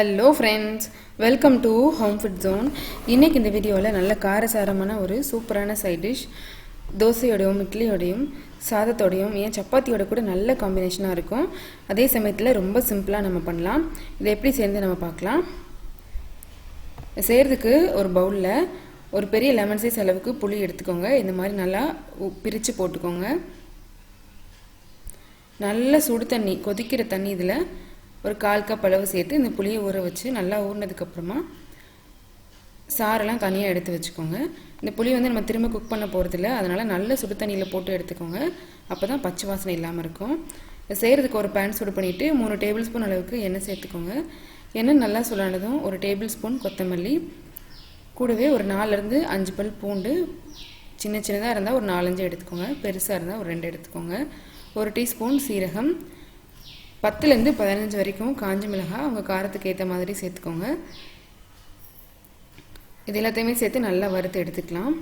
Hello friends, welcome to home food zone. இன்றைக்கி இந்த வீடியோவில் நல்ல காரசாரமான ஒரு சூப்பரான சைட் டிஷ், தோசையோடையும் இட்லியோடையும் சாதத்தோடையும் ஏன் சப்பாத்தியோட கூட நல்ல காம்பினேஷனாக இருக்கும். அதே சமயத்தில் ரொம்ப சிம்பிளாக நம்ம பண்ணலாம். இதை எப்படி சேர்ந்து நம்ம பார்க்கலாம். செய்கிறதுக்கு ஒரு பவுலில் ஒரு பெரிய லெமன் சைஸ் அளவுக்கு புளி எடுத்துக்கோங்க. இந்த மாதிரி நல்லா பிரித்து போட்டுக்கோங்க. நல்ல சுடு தண்ணி, கொதிக்கிற தண்ணி இதில் ஒரு 1/4 கப் அளவு சேர்த்து இந்த புளியை ஊற வச்சு நல்லா ஊறினதுக்கப்புறமா சாரெல்லாம் தனியாக எடுத்து வச்சுக்கோங்க. இந்த புளி நம்ம திரும்ப குக் பண்ண போகிறதில்ல, அதனால் நல்ல சுடு தண்ணியில் போட்டு எடுத்துக்கோங்க. அப்போ தான் பச்சை வாசனை இல்லாமல் இருக்கும். செய்கிறதுக்கு ஒரு பேன் சூடு பண்ணிவிட்டு 3 டேபிள் ஸ்பூன் அளவுக்கு எண்ணெய் சேர்த்துக்கோங்க. எண்ணெய் நல்லா சூடானதும் 1 டேபிள் ஸ்பூன் கொத்தமல்லி, கூடவே ஒரு 4லேருந்து 5 பல் பூண்டு, சின்ன சின்னதாக இருந்தால் ஒரு 4-5 எடுத்துக்கோங்க, பெருசாக இருந்தால் ஒரு 2 எடுத்துக்கோங்க. 1 டீஸ்பூன் சீரகம், 10லேருந்து 15 வரைக்கும் காஞ்ச மிளகாய் உங்கள் காரத்துக்கு ஏற்ற மாதிரி சேர்த்துக்கோங்க. இது எல்லாத்தையுமே சேர்த்து நல்லா வறுத்து எடுத்துக்கலாம்.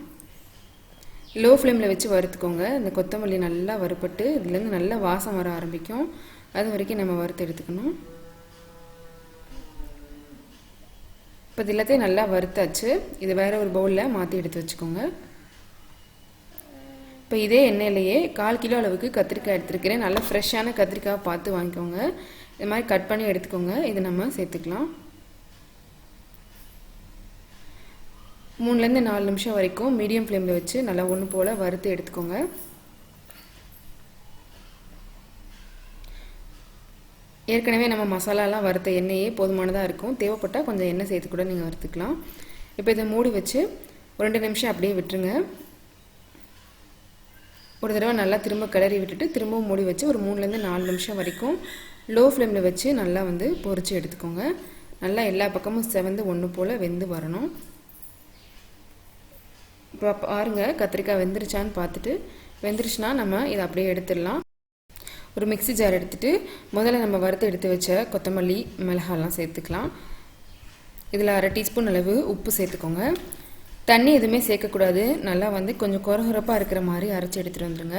லோ ஃப்ளேமில் வச்சு வறுத்துக்கோங்க. இந்த கொத்தமல்லி நல்லா வறுப்பட்டு இதுலேருந்து நல்லா வாசம் வர ஆரம்பிக்கும். அது வரைக்கும் நம்ம வறுத்து எடுத்துக்கணும். இப்போ இது எல்லாத்தையும் நல்லா வறுத்தாச்சு. இது வேறு ஒரு பவுலில் மாற்றி எடுத்து வச்சுக்கோங்க. இப்போ இதே எண்ணெயிலேயே 1/4 கிலோ அளவுக்கு கத்திரிக்காய் எடுத்துருக்கிறேன். நல்லா ஃப்ரெஷ்ஷான கத்திரிக்காய் பார்த்து வாங்கிக்கோங்க. இது மாதிரி கட் பண்ணி எடுத்துக்கோங்க. இது நம்ம சேர்த்துக்கலாம். 3லேருந்து 4 நிமிஷம் வரைக்கும் மீடியம் ஃப்ளேமில் வச்சு நல்லா ஒன்று போல் வறுத்து எடுத்துக்கோங்க. ஏற்கனவே நம்ம மசாலாலாம் வறுத்த எண்ணெயே போதுமானதாக இருக்கும். தேவைப்பட்டால் கொஞ்சம் எண்ணெய் சேர்த்து கூட நீங்கள் வறுத்துக்கலாம். இப்போ இதை மூடி வச்சு ஒரு 2 நிமிஷம் அப்படியே விட்டுருங்க. ஒரு தடவை நல்லா திரும்ப கிளறி விட்டுட்டு திரும்பவும் மூடி வச்சு ஒரு 3லேருந்து 4 நிமிஷம் வரைக்கும் லோ ஃப்ளேமில் வச்சு நல்லா பொரித்து எடுத்துக்கோங்க. நல்லா எல்லா பக்கமும் செவந்து ஒன்று போல் வெந்து வரணும். இப்போ பாருங்கள், கத்திரிக்காய் வெந்துருச்சான்னு பார்த்துட்டு, வெந்துருச்சுன்னா நம்ம இதை அப்படியே எடுத்துடலாம். ஒரு மிக்ஸி ஜார் எடுத்துகிட்டு முதல்ல நம்ம வறுத்து எடுத்து வச்ச கொத்தமல்லி மிளகாலாம் சேர்த்துக்கலாம். இதில் 1/2 டீஸ்பூன் அளவு உப்பு சேர்த்துக்கோங்க. தண்ணி எதுவுமே சேர்க்கக்கூடாது. நல்லா கொஞ்சம் குறகுறப்பாக இருக்கிற மாதிரி அரைச்சி எடுத்துகிட்டு வந்துடுங்க.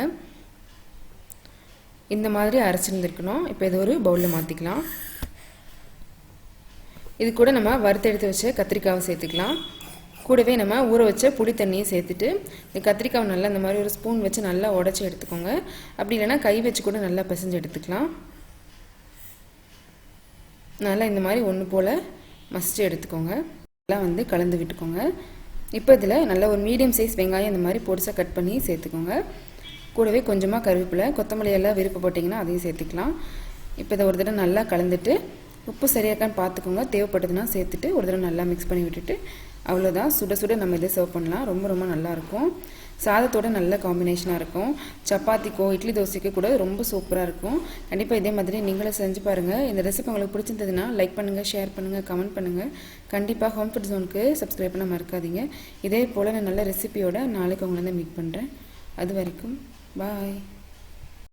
இந்த மாதிரி அரைச்சிருந்துருக்கணும். இப்போ இது ஒரு பவுலில் மாற்றிக்கலாம். இது கூட நம்ம வறுத்து எடுத்து வச்ச கத்திரிக்காவை சேர்த்துக்கலாம். கூடவே நம்ம ஊற வச்ச புளி தண்ணியை சேர்த்துட்டு இந்த கத்திரிக்காவை நல்லா இந்த மாதிரி ஒரு ஸ்பூன் வச்சு நல்லா உடச்சி எடுத்துக்கோங்க. அப்படி இல்லைன்னா கை வச்சு கூட நல்லா பிசைஞ்சு எடுத்துக்கலாம். நல்லா இந்த மாதிரி ஒன்று போல் மசிச்சு எடுத்துக்கோங்க. நல்லா கலந்து விட்டுக்கோங்க. இப்போ இதில் நல்ல ஒரு மீடியம் சைஸ் வெங்காயம் இந்த மாதிரி பொடிசாக கட் பண்ணி சேர்த்துக்கோங்க. கூடவே கொஞ்சமாக கருவேப்பிலை, கொத்தமல்லி எல்லாம் விருப்பப்பட்டிங்கன்னா அதையும் சேர்த்துக்கலாம். இப்போ இதை ஒரு தடவை நல்லா கலந்துட்டு உப்பு சரியாக்கான்னு பார்த்துக்கோங்க. தேவைப்பட்டதுன்னா சேர்த்துட்டு ஒரு தடவை நல்லா மிக்ஸ் பண்ணி விட்டுட்டு அவ்வளோதான். சுட சுட நம்ம இதை சர்வ் பண்ணலாம். ரொம்ப ரொம்ப நல்லாயிருக்கும். சாதத்தோட நல்ல காம்பினேஷனாக இருக்கும். சப்பாத்திக்கோ இட்லி தோசைக்கோ கூட ரொம்ப சூப்பராக இருக்கும். கண்டிப்பாக இதே மாதிரி நீங்களும் செஞ்சு பாருங்கள். இந்த ரெசிபி உங்களுக்கு பிடிச்சிருந்ததுன்னா லைக் பண்ணுங்கள், ஷேர் பண்ணுங்கள், கமெண்ட் பண்ணுங்கள். கண்டிப்பாக ஹோம் ஃபுட் ஜோனுக்கு சப்ஸ்கிரைப் பண்ண மறக்காதீங்க. இதே போல் நான் நல்ல ரெசிபியோட நாளைக்கு உங்களை மீட் பண்ணுறேன். அது வரைக்கும் பாய்.